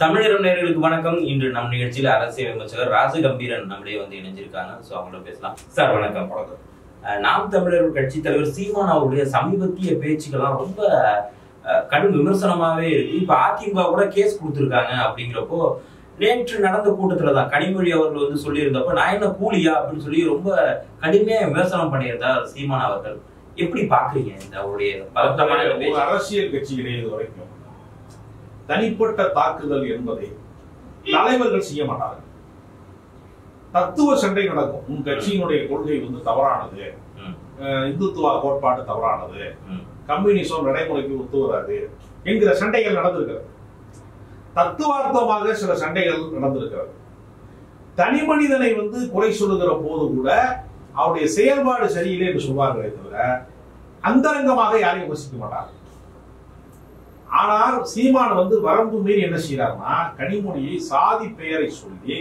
தமிழகம் நேயர்களுக்கு வணக்கம். இன்று நம் நிகழ்ச்சியில் அரசியல் விமர்சகர் ராஜகம்பீரன் நம்மளே இணைஞ்சிருக்காங்க. ஸோ அவங்கள பேசலாம். சார் வணக்கம். நாம் தமிழர் கட்சி தலைவர் சீமான் அவருடைய சமீபத்திய பேச்சுக்கெல்லாம் ரொம்ப கடும் விமர்சனமாவே இருக்கு. இப்ப அதிமுக கூட கேஸ் கொடுத்துருக்காங்க. அப்படிங்கிறப்போ நேற்று நடந்த கூட்டத்துல தான் கனிமொழி அவர்கள் சொல்லியிருந்தப்ப நான் என்ன கூலியா அப்படின்னு சொல்லி ரொம்ப கடுமையா விமர்சனம் பண்ணியிருந்தா சீமான் அவர்கள். எப்படி பாக்குறீங்க இந்த அவருடைய பதட்டமான அரசியல் கட்சியிலே இது வரைக்கும் தனிப்பட்ட தாக்குதல் என்பதை தலைவர்கள் செய்ய மாட்டார்கள். தத்துவ சண்டை நடக்கும். உன் கட்சியினுடைய கொள்கை தவறானது, இந்துத்துவ கோட்பாடு தவறானது, கம்யூனிசம் நடைமுறைக்கு ஒத்து வராது என்கிற சண்டைகள் நடந்திருக்கிறது. தத்துவார்த்தமாக சில சண்டைகள் நடந்திருக்கிறது. தனி மனிதனை குறை சொல்லுகிற போது கூட அவருடைய செயல்பாடு சரியில்லை என்று சொல்வார்களே தவிர அந்தரங்கமாக யாரையும் விமர்சிக்க மாட்டார்கள். ஆனால் சீமான் வரம்பு மீறி என்ன செய்யறாருன்னா, கனிமொழியை சாதி பெயரை சொல்லி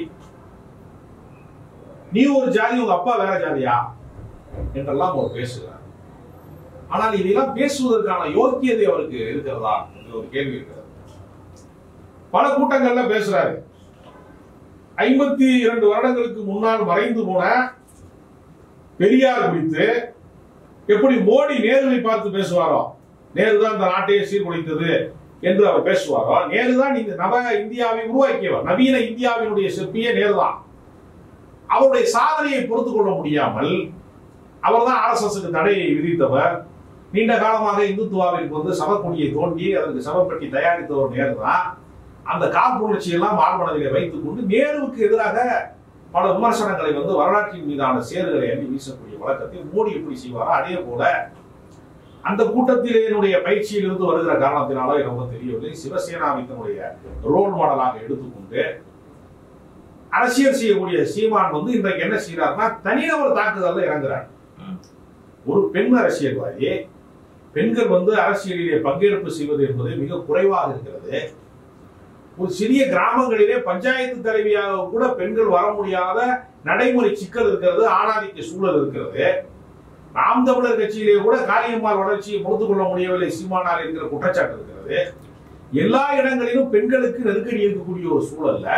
நீ ஒரு ஜாதி உங்க அப்பா வேற ஜாதியா என்றெல்லாம் அவர் பேசுகிறார். ஆனால் இதெல்லாம் பேசுவதற்கான யோக்கியதை அவருக்கு இருக்கிறதா என்ற ஒரு கேள்வி இருக்கிறது. பல கூட்டங்கள்ல பேசுறாரு. 52 வருடங்களுக்கு முன்னால் மறைந்து போன பெரியார் குறித்து எப்படி மோடி நேருவை பார்த்து பேசுவாரோ, நேரு தான் இந்த நாட்டையே சீர்குலைத்தது என்று அவர் பேசுவாரோ, நேரு தான் இந்த நவ இந்தியாவை உருவாக்கியவர், நவீன இந்தியாவினுடைய சிற்பியே நேருதான். அவருடைய சாதனையை பொறுத்துக் கொள்ள முடியாமல் அவர் தான் RSSக்கு தடையை விதித்தவர். நீண்ட காலமாக இந்துத்துவாவிற்கு சவக்கொடியை தோண்டி அதற்கு சவப்பட்டி தயாரித்தவர் நேரு தான். அந்த காப்புணர்ச்சி எல்லாம் ஆழ்மனதிலே வைத்துக் கொண்டு நேருவுக்கு எதிராக பல விமர்சனங்களை வரலாற்றின் மீதான சேறுகளை அள்ளி வீசக்கூடிய வழக்கத்தை மோடி எப்படி செய்வாரோ அதே போல அந்த கூட்டத்திலே என்னுடைய பயிற்சியில் இருந்து வருகிற காரணத்தினாலோ எனக்கு தெரியவில்லை, சிவசேனாவை தன்னுடைய ரோல் மாடலாக எடுத்துக்கொண்டு அரசியல் செய்யக்கூடிய சீமான் இன்றைக்கு என்ன செய்யறாருன்னா தனிநபர் தாக்குதல்ல இறங்குறார். ஒரு பெண் அரசியல்வாதி, பெண்கள் அரசியலிலே பங்கேற்பு செய்வது என்பது மிக குறைவாக இருக்கிறது. ஒரு சிறிய கிராமங்களிலே பஞ்சாயத்து தலைவியாக கூட பெண்கள் வர முடியாத நடைமுறை சிக்கல் இருக்கிறது, ஆணாதிக்க சூழல் இருக்கிறது. நாம் தமிழர் கட்சியிலே கூட காளியம்மாள் வளர்ச்சியை பொறுத்துக் கொள்ள முடியவில்லை சீமானார் என்கிற குற்றச்சாட்டு இருக்கிறது. எல்லா இடங்களிலும் பெண்களுக்கு நெருக்கடி இருக்கக்கூடிய ஒரு சூழல்ல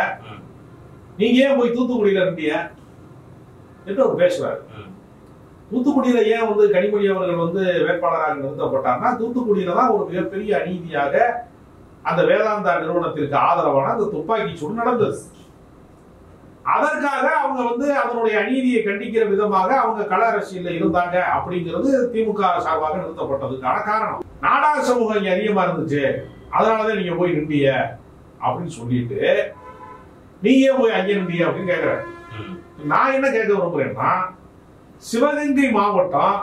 நீங்க ஏன் போய் தூத்துக்குடியில இருந்தீங்க என்று அவர் பேசுறாரு. தூத்துக்குடியில ஏன் கனிமொழி அவர்கள் வேட்பாளராக நிறுத்தப்பட்டார்னா, தூத்துக்குடியில தான் ஒரு மிகப்பெரிய அநீதியாக அந்த வேதாந்தா நிறுவனத்திற்கு ஆதரவான அந்த துப்பாக்கி சூடு நடந்தது. அதற்காக அவங்க அதனுடைய அநீதியை கண்டிக்கிற விதமாக அவங்க கள அரசியல் இருந்தாங்க அப்படிங்கிறது திமுக சார்பாக நிறுத்தப்பட்டதுக்கான காரணம். நாடார் சமூகம் இங்க அதிகமா இருந்துச்சு, அதனாலதான் நீங்க போய் நின்றிய அப்படின்னு சொல்லிட்டு நீங்க போய் அங்கே நின்றிய அப்படின்னு கேட்கிற. நான் என்ன கேட்க விரும்புறேன்னா, சிவகங்கை மாவட்டம்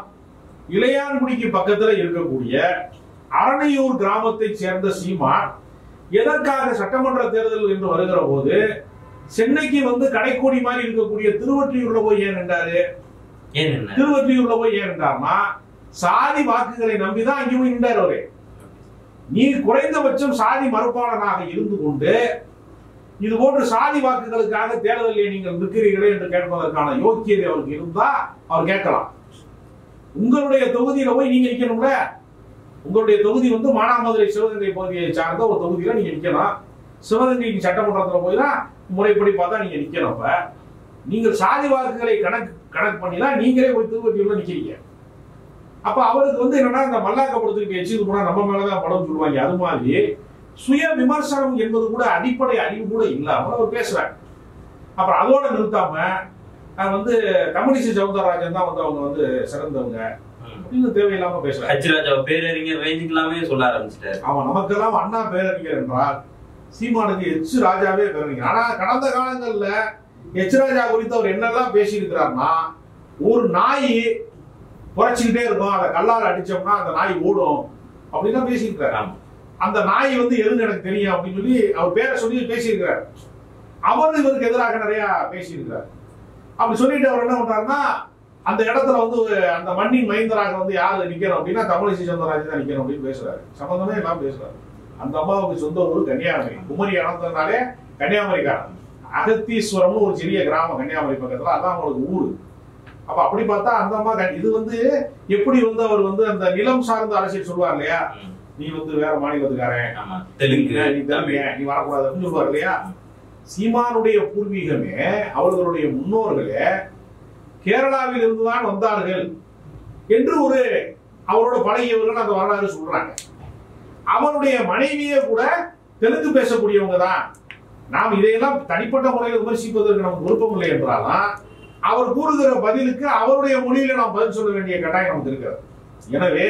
இளையான்குடிக்கு பக்கத்துல இருக்கக்கூடிய அரணையூர் கிராமத்தை சேர்ந்த சீமான் எதற்காக சட்டமன்ற தேர்தல் என்று வருகிற போது சென்னைக்கு கடைக்கோடி மாதிரி இருக்கக்கூடிய திருவொற்றியூர்ல போய் ஏன் நின்றாரு? திருவொற்றியூர்ல போய் ஏன் நின்றார்னா, சாதி வாக்குகளை நம்பிதான் அங்கே போய் நின்றார் அவரு. நீ குறைந்தபட்சம் சாதி மறுப்பாளனாக இருந்து கொண்டு இது போன்ற சாதி வாக்குகளுக்காக தேர்தலில் நீங்கள் நிற்கிறீர்களே என்று கேட்பதற்கான யோக்கியதை அவருக்கு இருந்தா அவர் கேட்கலாம். உங்களுடைய தொகுதியில போய் நீங்க நிக்கணும்ல. உங்களுடைய தொகுதி மானாமதுரை சிவகங்கை பகுதியை சார்ந்த ஒரு தொகுதியில நீங்க நிக்கணும். சிவகங்கைக்கு சட்டமன்றத்தில் போய் தான் முறைப்படி பார்த்தா நீங்க நிக்கணும். அப்ப நீங்கள் சாதி வாக்குகளை கணக்கு பண்ணிதான் நீங்களே போய் திருவொற்றியூர்ல நிக்கிறீங்க. அப்ப அவருக்கு என்னன்னா, இந்த மல்லாக்கப்படுத்துக்கு எச்சிது போனா நம்ம மேலதான் படம் சொல்லுவாங்க. அது மாதிரி சுய விமர்சனம் என்பது கூட அடிப்படை அறிவு கூட இல்லாம அவர் பேசுறாங்க. அப்புறம் அதோட நிறுத்தாம தமிழிசை சவுந்தரராஜன் தான் அவங்க சிறந்தவங்க அப்படின்னு தேவையில்லாம பேசுறாங்க. பேரறிஞர் ரேஞ்சுக்கெல்லாமே சொல்ல ஆரம்பிச்சிட்டாரு. ஆமா, நமக்கெல்லாம் அண்ணா பேரறிஞர் என்றால் சீமானுக்கு எச் ராஜாவே பேரறிஞர். ஆனா கடந்த காலங்கள்ல எச் ராஜா குறித்து அவர் என்னெல்லாம் பேசி இருக்கிறார்னா, ஒரு நாய் குறைச்சிக்கிட்டே இருக்கும், அதை கல்லால் அடிச்சோம்னா அந்த நாய் ஓடும் அப்படின்னா பேசியிருக்கிறார். அந்த நாய் எதுன்னு எனக்கு தெரியும் அப்படின்னு சொல்லி அவர் பேரை சொல்லி பேசியிருக்கிறார். அவர் இவருக்கு எதிராக நிறைய பேசியிருக்கிறார். அப்படி சொல்லிட்டு அவர் என்ன பண்றாருன்னா, அந்த இடத்துல அந்த மண்ணின் மைந்தராக யாரு நிக்கணும் அப்படின்னா தமிழிசை சவுந்தரராஜன் தான் நிக்கணும் அப்படின்னு பேசுறாரு. சம்பந்தமே எல்லாம் பேசுறாரு. அந்த அம்மாவுக்கு சொந்த ஊர் கன்னியாகுமரி. குமரி அனந்தனாலே கன்னியாகுமரிக்காரன். அகத்தீஸ்வரம்னு ஒரு சிறிய கிராமம் கன்னியாகுமரி பக்கத்துல, அதான் அவங்களுக்கு ஊரு. அப்ப அப்படி பார்த்தா அந்த அம்மா இது எப்படி அவர் அந்த நிலம் சார்ந்த அரசியல் சொல்லுவார் இல்லையா, நீ வந்து வேற மாநிலத்துக்காரன், தெலுங்கு, நீ தெலுங்கு, நீ வரக்கூடாது அப்படின்னு சொல்லுவார் இல்லையா? சீமானுடைய பூர்வீகமே அவர்களுடைய முன்னோர்களே கேரளாவில் இருந்துதான் வந்தார்கள் என்று ஒரு அவரோட பழகியவர்கள் அந்த வரலாறு சொல்றாங்க. அவருடைய மனைவியே கூட தெலுங்கு பேசக்கூடியவங்க தான். நாம் இதையெல்லாம் தனிப்பட்ட முறையில் விமர்சிப்பதற்கு நமக்கு விருப்பம் இல்லை என்றாலும் அவர் கூறுகிற பதிலுக்கு அவருடைய மொழியில நாம் பதில் சொல்ல வேண்டிய கட்டாயம் நமக்கு இருக்கிறது. எனவே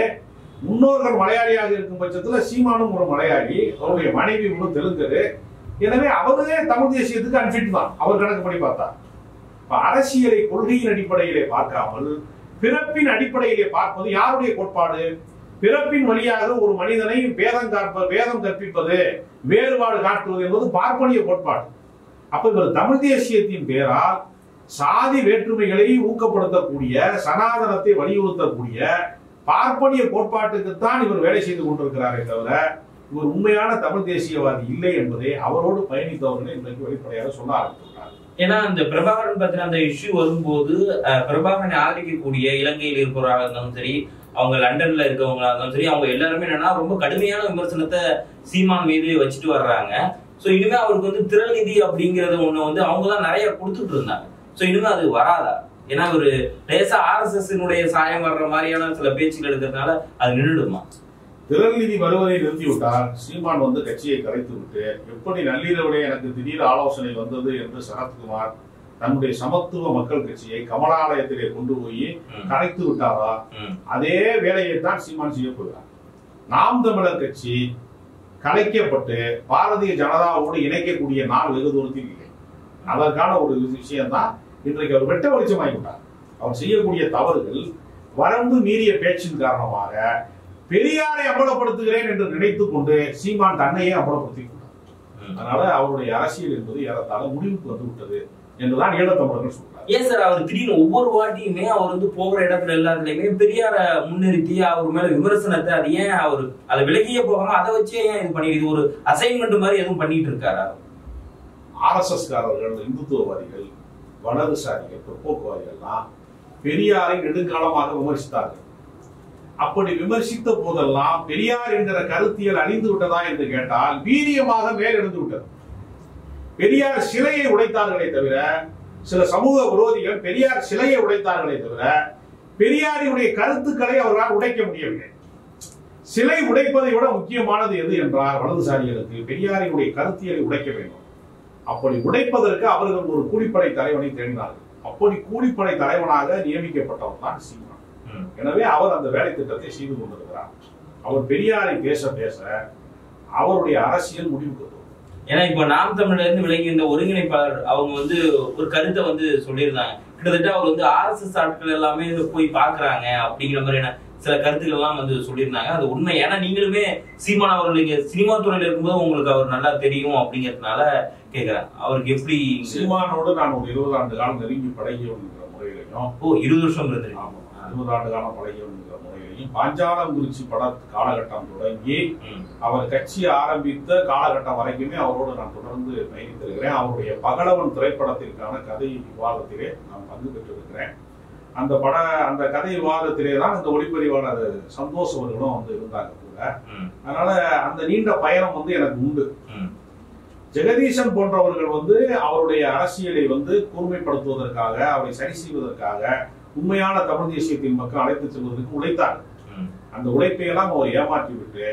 முன்னோர்கள் மலையாளியாக இருக்கும் பட்சத்துல சீமானும் ஒரு மலையாளி, அவருடைய மனைவி ஒரு தெலுங்கரு. எனவே அவரே தமிழ் தேசியத்துக்கு அன்பிட் தான் அவர் கணக்குப்படி பார்த்தா. அரசியலை கொள்கையின் அடிப்படையிலே பார்க்காமல் பிறப்பின் அடிப்படையிலே பார்ப்பது யாருடைய கோட்பாடு? பிறப்பின் வழியாக ஒரு மனிதனை வேதம் கற்பிப்பது, வேறுபாடு காட்டுவது என்பது பார்ப்பனிய கோட்பாடு. அப்ப இவர் தமிழ் தேசியத்தின் பேரால் சாதி வேற்றுமைகளை ஊக்கப்படுத்தக்கூடிய, சனாதனத்தை வலியுறுத்தக்கூடிய பார்ப்பனிய கோட்பாட்டுக்குத்தான் இவர் வேலை செய்து கொண்டிருக்கிறாரே தவிர இவர் உண்மையான தமிழ் தேசியவாதி இல்லை என்பதை அவரோடு பயணித்தவர்கள் இன்றைக்கு வெளிப்படையாக சொல்ல ஆரம்பித்துள்ளார். ஏன்னா அந்த பிரபாகரன் பத்தின அந்த இஷ்யூ வரும்போது பிரபாகரனை ஆதரிக்கக்கூடிய இலங்கையில் இருக்கிறவராக இருந்தாலும் சரி, அவங்க லண்டன்ல இருக்கவங்களா இருந்தாலும் சரி, அவங்க எல்லாருமே என்னன்னா ரொம்ப கடுமையான விமர்சனத்தை சீமான் மீது வச்சுட்டு வர்றாங்க. சோ இனிமே அவருக்கு வந்து திரள் நிதி அப்படிங்கறது ஒண்ணு வந்து அவங்கதான் நிறைய கொடுத்துட்டு இருந்தாங்க. சோ இனிமே அது வராதா? ஏன்னா ஒரு லேசா RSS சாயம் வர்ற மாதிரியான சில பேச்சுகள் எடுக்கிறதுனால அது நின்றுடுமா? திரள் நிதி வருவதை நிறுத்திவிட்டால் சீமான் வந்து கட்சியை கலைத்து விட்டு, எப்படி நள்ளிரவிலே எனக்கு திடீர் ஆலோசனை வந்தது என்று சரத்குமார் தன்னுடைய சமத்துவ மக்கள் கட்சியை கமலாலயத்திலே கொண்டு போய் கலைத்து விட்டாரா, அதே வேலையை தான் சீமான் செய்ய போகிறார். நாம் தமிழர் கட்சி கலைக்கப்பட்டு பாரதிய ஜனதாவோடு இணைக்கக்கூடிய நாள் வெகு தூரத்தில் இல்லை. அதற்கான ஒரு விஷயம் தான் இன்றைக்கு அவர் வெட்ட வெளிச்சமாகிவிட்டார். அவர் செய்யக்கூடிய தவறுகள் வரம்பு மீறிய பேச்சின் காரணமாக பெரியாரை அம்பலப்படுத்துகிறேன் என்று நினைத்துக் கொண்டு சீமான் தன்னையே அம்பலப்படுத்திக் கொண்டார். அதனால அவருடைய அரசியல் என்பது ஏறத்தாழ முடிவுக்கு வந்து விட்டது என்றுதான் ஈழத்தமிழர்கள் சொல்றார். ஏன் சார் அவர் திடீர்னு ஒவ்வொரு வாட்டியுமே அவர் வந்து போகிற இடத்துல எல்லாத்துலயுமே பெரியார முன்னிறுத்தி அவர் மேல விமர்சனத்தை அது ஏன் அவர் அதை விலகியே போகாம அதை வச்சே ஏன் இது பண்ணி, இது ஒரு அசைன்மெண்ட் மாதிரி எதுவும் பண்ணிட்டு இருக்காரா? RSS காரர்கள், இந்துத்துவவாதிகள், வலதுசாரிகள், பிற்போக்குவாதிகள்லாம் பெரியாரை நெடுங்காலமாக விமர்சித்தார்கள். அப்படி விமர்சித்த போதெல்லாம் பெரியார் என்கிற கருத்தியல் அழிந்து விட்டதா என்று கேட்டால் வீரியமாக மேலெழுந்து விட்டது. பெரியார் சிலையை உடைத்தார்களே தவிர, சில சமூக விரோதிகள் பெரியார் சிலையை உடைத்தார்களே தவிர பெரியாரினுடைய கருத்துக்களை அவர்களால் உடைக்க முடியவில்லை. சிலை உடைப்பதை விட முக்கியமானது எது என்றால் வலதுசாரிகளுக்கு பெரியாரினுடைய கருத்தியலை உடைக்க வேண்டும். அப்படி உடைப்பதற்கு அவர்கள் ஒரு கூலிப்படை தலைவனை தேடினார்கள். அப்படி கூலிப்படை தலைவனாக நியமிக்கப்பட்டவர் தான் சீமான். எனவே அவர் அந்த வேலை திட்டத்தை செய்து கொண்டிருக்கிறார். அவர் பெரியாரை பேச பேச அவருடைய அரசியல் முடிவுக்கு வரும். ஏன்னா இப்ப நாம் தமிழ்ல இருந்து விலகி இந்த ஒருங்கிணைப்பாளர் அவங்க வந்து ஒரு கருத்தை வந்து சொல்லியிருந்தாங்க. கிட்டத்தட்ட அவர் வந்து RSS ஆட்கள் எல்லாமே போய் பாக்குறாங்க அப்படிங்கிற மாதிரியான சில கருத்துக்கள் எல்லாம் வந்து சொல்லியிருந்தாங்க. அது உண்மை. ஏன்னா நீங்களுமே சீமான் அவர்களுக்கு சினிமா துறையில இருக்கும்போது உங்களுக்கு அவர் நல்லா தெரியும் அப்படிங்கிறதுனால கேட்கிறேன். அவருக்கு எப்படி சீமானோடு நான் ஒரு 20 ஆண்டு காலம் நெருங்கி பழகியவன் முறையிலையும் 20 வருஷம் இருந்தது. 20 ஆண்டு காலம் பழகியவன் முறையிலையும் பாஞ்சாலங்குறிச்சி பட காலகட்டம் தொடங்கி அவர் கட்சி ஆரம்பித்த காலகட்டம் வரைக்குமே அவரோடு நான் தொடர்ந்து பயணித்திருக்கிறேன். அவருடைய பகலவன் திரைப்படத்திற்கான கதை விவாதத்திலே நான் பங்கு பெற்றிருக்கிறேன். அந்த கதை விவாதத்திலே தான் இந்த ஒளிப்பதிவாளர் சந்தோஷ் அவர்களும் வந்து இருந்தாங்க கூட. அதனால அந்த நீண்ட பயணம் வந்து எனக்கு உண்டு. ஜெகதீசன் போன்றவர்கள் வந்து அவருடைய அரசியலை வந்து கூர்மைப்படுத்துவதற்காக, அவரை சரி செய்வதற்காக உண்மையான தமிழ் தேசியத்தின் மக்கள் அழைத்து செல்வதற்கு உழைத்தார்கள். அந்த உழைப்பையெல்லாம் அவர் ஏமாற்றி விட்டு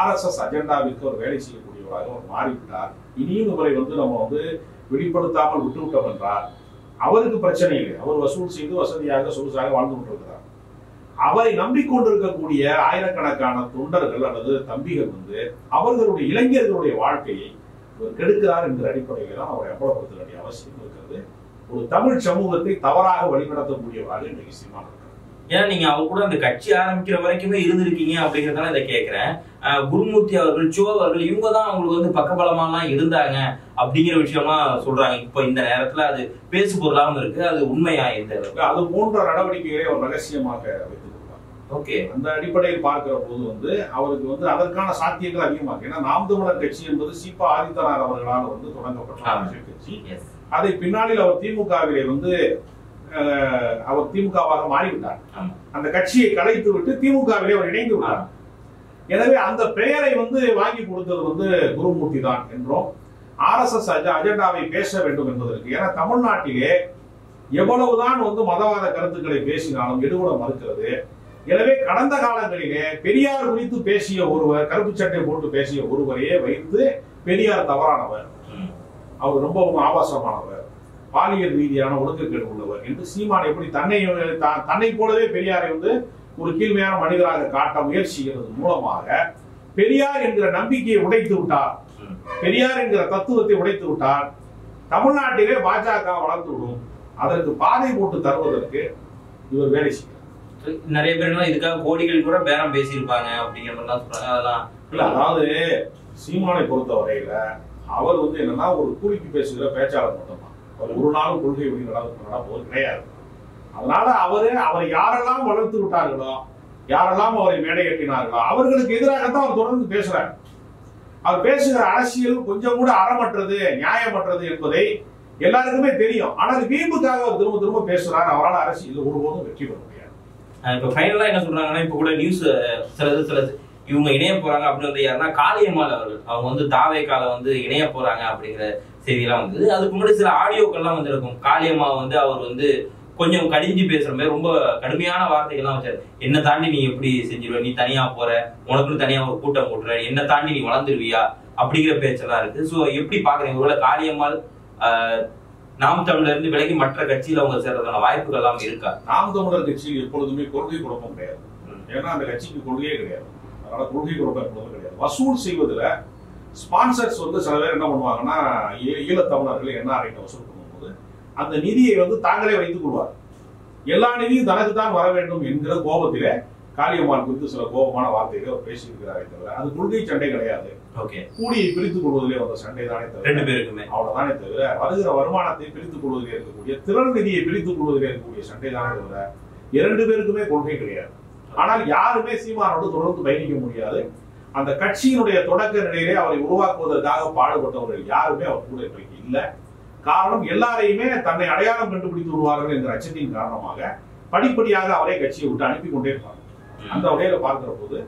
RSS அஜெண்டாவிற்கு அவர் வேலை செய்யக்கூடியவராக அவர் மாறிவிட்டார். இனியும் இவரை வந்து நம்ம வந்து வெளிப்படுத்தாமல் விட்டுவிட்டோம் என்றால் அவருக்கு பிரச்சனை இல்லை. அவர் வசூல் செய்து வசதியாக சொகுசாக வாழ்ந்து கொண்டிருக்கிறார். அவரை நம்பிக்கொண்டிருக்கக்கூடிய ஆயிரக்கணக்கான தொண்டர்கள் அல்லது தம்பிகள் வந்து அவர்களுடைய இளைஞர்களுடைய வாழ்க்கையை இவர் கெடுக்கிறார் என்ற அடிப்படையில் தான் அவரை அம்பலப்படுத்த வேண்டிய அவசியம் இருக்கிறது. ஒரு தமிழ் சமூகத்தை தவறாக வழிநடத்தக்கூடியவராக இன்றைக்கு சீமான் இருக்கிறார். ஏன்னா நீங்க அவர் கூட அந்த கட்சி ஆரம்பிக்கிற வரைக்குமே இருந்திருக்கீங்க அப்படிங்கறதால இதை கேட்கிறேன். குருமூர்த்தி அவர்கள், சோ அவர்கள், இவங்க தான் அவங்களுக்கு வந்து பக்கபலமாலாம் இருந்தாங்க அப்படிங்கிற விஷயம்லாம் சொல்றாங்க. இப்ப இந்த நேரத்துல அது பேசு பொருளாம இருக்கு. அது உண்மையா? அது போன்ற நடவடிக்கைகளை அவர் ரகசியமாக வைத்துக் கொள்வார். ஓகே, அந்த அடிப்படையில் பார்க்கிற போது வந்து அவருக்கு வந்து அதற்கான சாத்தியங்கள் அதிகமாக. ஏன்னா நாம் தமிழர் கட்சி என்பது சீபா ஆதித்தனார் அவர்களால் வந்து தொடங்கப்பட்ட அரசியல் கட்சி. அதை பின்னாளில் அவர் திமுகவிலே வந்து அவர் திமுகவாக மாறிவிட்டார். அந்த கட்சியை கலைத்து விட்டு திமுகவிலே அவர் இணைந்து விட்டார். எனவே அந்த பெயரை வாங்கி கொடுத்தது குருமூர்த்தி தான் என்றும் RSS அஜெண்டாவை பேச வேண்டும் என்பதற்கு. ஏன்னா தமிழ்நாட்டிலே எவ்வளவுதான் மதவாத கருத்துக்களை பேசினாலும் எடுபட மறுக்கிறது. எனவே கடந்த காலங்களிலே பெரியார் குறித்து பேசிய ஒருவர், கருப்பு சட்டை போட்டு பேசிய ஒருவரையே வைத்து பெரியார் தவறானவர், அவர் ரொம்பவும் ஆபாசமானவர், பாலியல் ரீதியான ஒழுக்கக்கேடு உள்ளவர் என்று சீமான் எப்படி தன்னை போலவே பெரியாரை ஒரு கீழ்மையான மனிதராக காட்ட முயற்சிக்கிறது மூலமாக பெரியார் என்கிற நம்பிக்கையை உடைத்து விட்டார், பெரியார் என்கிற தத்துவத்தை உடைத்து விட்டார். தமிழ்நாட்டிலே பாஜக வளர்ந்து விடும். அதற்கு பாதை போட்டு தருவதற்கு இவர் வேலை செய்கிறார். நிறைய பேர் இதுக்காக கோடிகள் கூட பேரம் பேசியிருப்பாங்க அப்படிங்கிற மாதிரிலாம் சொல்றாங்க. அதெல்லாம் இல்ல, அதாவது சீமானை பொறுத்த வரையில அவர் என்னன்னா ஒரு கூலிக்கு பேசுகிற பேச்சாளர் மட்டும்தான். அவர் ஒரு நாளும் கொள்கை வழி நடப்பது கிடையாது. அதனால அவரை யாரெல்லாம் வளர்த்து விட்டார்களோ, யாரெல்லாம் அவரை மேடை கட்டினார்களோ அவர்களுக்கு எதிராகத்தான் அவர் தொடர்ந்து பேசுறார். அவர் பேசுகிற அரசியல் கொஞ்சம் கூட அறமற்றது, நியாயமற்றது என்பதை எல்லாருக்குமே தெரியும். ஆனால் வீம்புக்காக அவர் திரும்ப திரும்ப பேசுறார். அவரால் அரசியல் ஒருபோதும் வெற்றி பெற முடியாது. இப்ப ஃபைனலா என்ன சொல்றாங்கன்னா, இப்ப கூட நியூஸ் சில இவங்க இணைய போறாங்க அப்படின்னு யாருன்னா காளியம்மாள் அவர்கள், அவங்க தாவேக்கால இணைய போறாங்க அப்படிங்கிற செய்தியெல்லாம் வந்தது. அதுக்கு முன்னாடி சில ஆடியோக்கள்லாம் இருக்கும். காளியம்மா அவர் கொஞ்சம் கடிஞ்சு பேசுற மாதிரி ரொம்ப கடுமையான வார்த்தைகள்லாம் வச்சாரு. என்ன தாண்டி நீ எப்படி செஞ்சிருவ, நீ தனியா போற, உனக்குன்னு தனியா ஒரு கூட்டம் போட்டுற, என்ன தாண்டி நீ வளர்ந்துருவியா அப்படிங்கிற பேச்செல்லாம் இருக்கு. சோ எப்படி பாக்குறீங்க? ஒருவேளை காளியம்மாள் நாம் தமிழர் இருந்து விலகி மற்ற கட்சியில அவங்க சேர்றதுக்கான வாய்ப்புகள் எல்லாம் இருக்கா? நாம் தமிழர் கட்சியில் எப்பொழுதுமே கொள்கை குழப்பம் கிடையாது. ஏன்னா அந்த கட்சிக்கு கொள்கையே கிடையாது. அதனால கொள்கை குழப்பம் எப்பொழுதும் கிடையாது. வசூல் செய்வதுல ஸ்பான்சர்ஸ் சில பேர் என்ன பண்ணுவாங்கன்னா, ஈழத்தமிழர்கள் என்ன அறையிட்ட வசூல் பண்ணும்போது அந்த நிதியை தாங்களே வைத்துக் கொள்வார். எல்லா நிதியும் தனக்கு தான் வர வேண்டும் என்கிற கோபத்திலே காளியம்மாள் குறித்து சில கோபமான வார்த்தைகளை அவர் பேசியிருக்கிறாரே தவிர அது கொள்கை சண்டை கிடையாது. கூலியை பிரித்துக் கொள்வதிலே வந்த சண்டை தானே தவிர, ரெண்டு பேருக்குமே அவ்வளவுதானே தவிர, வருகிற வருமானத்தை பிரித்துக் கொள்வதிலே இருக்கக்கூடிய, திறன் நிதியை பிரித்துக் கொள்வதிலே இருக்கக்கூடிய சண்டை தானே தவிர இரண்டு பேருக்குமே கொள்கை கிடையாது. ஆனால் யாருமே சீமானோடு தொடர்ந்து பயணிக்க முடியாது. அந்த கட்சியினுடைய தொடக்க நிலையிலே அவரை உருவாக்குவதற்காக பாடுபட்டவர்கள் யாருமே அவர் கூட இன்றைக்கு இல்லை. காரணம், எல்லாரையுமே தன்னை அடையாளம் கண்டுபிடித்து விடுவார்கள் என்ற அச்சத்தின் காரணமாக படிப்படியாக அவரை கட்சியை விட்டு அனுப்பி கொண்டே இருப்பாங்க. அந்த வகையில பார்க்கிற போது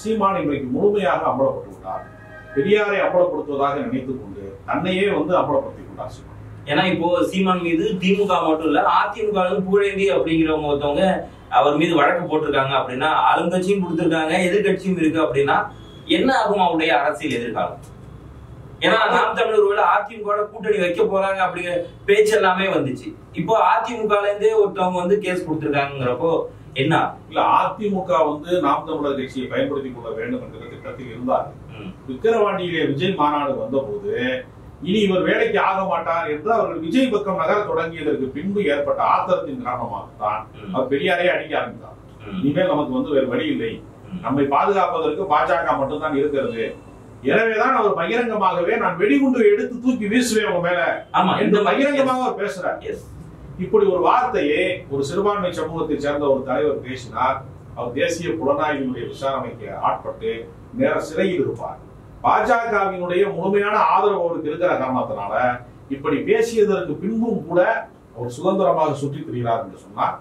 சீமான் இன்றைக்கு முழுமையாக அம்பலப்பட்டு விட்டார். பெரியாரை அம்பலப்படுத்துவதாக நினைத்துக் கொண்டு தன்னையே அம்பலப்படுத்திக் கொண்டார் சீமான். ஏன்னா இப்போ சீமான் மீது திமுக மட்டும் இல்ல, அதிமுக புகழேந்தி அப்படிங்கிறவங்க ஒருத்தவங்க அவர் மீது வழக்கு போட்டிருக்காங்க அப்படின்னா, ஆளுங்கட்சியும் கொடுத்திருக்காங்க, எதிர்கட்சியும் இருக்கு அப்படின்னா என்ன ஆகும் அவருடைய அரசியல் எதிர்காலம்? ஏன்னா நாம் தமிழர் அதிமுக கூட்டணி வைக்க போறாங்க அப்படிங்கிற பேச்சு எல்லாமே வந்துச்சு. இப்போ அதிமுகல இருந்தே ஒருத்தவங்க கேஸ் கொடுத்திருக்காங்கிறப்போ என்ன இல்ல, அதிமுக நாம் தமிழர் கட்சியை பயன்படுத்திக் கொள்ள வேண்டும் என்கிற திட்டத்தில் இருந்தார். விக்கிரவாண்டியிலே விஜய் மாநாடு வந்த போது இனி இவர் வேலைக்கு ஆக மாட்டார் என்று அவர்கள் விஜய் பக்கம் நகர தொடங்கியதற்கு பின்பு ஏற்பட்ட ஆத்திரத்தின் காரணமாகத்தான் அவர் பெரியாரே அடிக்க ஆரம்பித்தார். இனிமேல் நமக்கு வேறு வழி இல்லை, நம்மை பாதுகாப்பதற்கு பாஜக மட்டும்தான் இருக்கிறது, எனவேதான் அவர் பகிரங்கமாகவே நான் வெடிகுண்டு எடுத்து தூக்கி வீசுவேன் உங்க மேல என்று பகிரங்கமாக அவர் பேசுறார். இப்படி ஒரு வார்த்தையை ஒரு சிறுபான்மை சமூகத்தை சேர்ந்த ஒரு தலைவர் பேசினார், அவர் தேசிய புலனாய்வினுடைய விசாரணைக்கு ஆட்பட்டு நேர சிறையில் இருப்பார். பாஜகவினுடைய முழுமையான ஆதரவு அவருக்கு இருக்கிற காரணத்தினால இப்படி பேசியதற்கு பின்பும் கூட அவர் சுதந்திரமாக சுற்றி திரிகிறார் என்று சொன்னார்.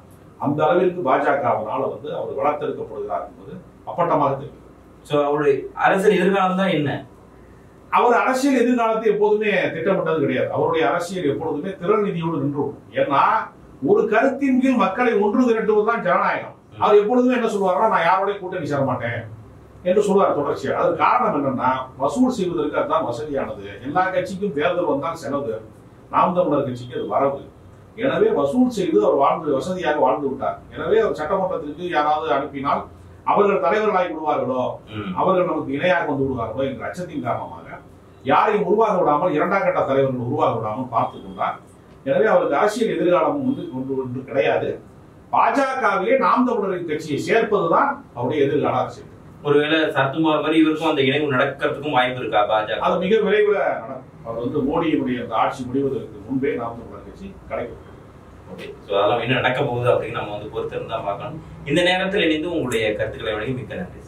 அந்த அளவிற்கு பாஜகவினால் அவர் வளர்த்தெடுக்கப்படுகிறார் என்பது அப்பட்டமாக தெரியும். சோ அவருடைய அரசியல் எதிர்காலம் தான் என்ன? அவர் அரசியல் எதிர்காலத்தை எப்போதுமே திட்டமிட்டது கிடையாது. அவருடைய அரசியல் எப்பொழுதுமே திறன் நிதியோடு நின்றும். ஏன்னா ஒரு கருத்தின் கீழ் மக்களை ஒன்று திரட்டுவதுதான் ஜனநாயகம். அவர் எப்பொழுதுமே என்ன சொல்லுவாருன்னா, நான் யாரோட கூட்டணி சேர மாட்டேன் என்று சொல்லுவார் தொடர்ச்சியாக. அது காரணம் என்னன்னா, வசூல் செய்வதற்கு அதுதான் வசதியானது. எல்லா கட்சிக்கும் தேர்தல் வந்தால் செலவு, நாம் தமிழர் கட்சிக்கு அது வரவு. எனவே வசூல் செய்து அவர் வசதியாக வாழ்ந்து விட்டார். எனவே அவர் சட்டமன்றத்திற்கு யாராவது அனுப்பினால் அவர்கள் தலைவர்களாகி விடுவார்களோ, அவர்கள் நமக்கு இணையாக வந்து விடுவார்களோ என்ற அச்சத்தின் காரணமாக யாரையும் உருவாக விடாமல், இரண்டாம் கட்ட தலைவர்கள் உருவாக விடாமல் பார்த்துக் கொண்டார். எனவே அவருக்கு அரசியல் எதிர்காலமும் ஒன்று கிடையாது. பாஜகவிலே நாம் தமிழரின் கட்சியை சேர்ப்பதுதான் அவருடைய எதிர்கால அரசியல். ஒருவேளை சரத்குமார் மாதிரி இவருக்கும் அந்த இணைவு நடக்கிறதுக்கும் வாய்ப்பு இருக்கா? பாஜக அது மிக விரைவில் நடக்கும். அவர் மோடியினுடைய அந்த ஆட்சி முடிவதற்கு முன்பே நாம் தமிழர் கட்சி கிடைக்கும். ஓகே, ஸோ அதெல்லாம் என்ன நடக்க போகுது அப்படின்னு நம்ம பொறுத்திருந்து தான் பார்க்கணும். இந்த நேரத்தில் இணைந்து உங்களுடைய கருத்துக்களை வழங்கி மிக்க நன்றி.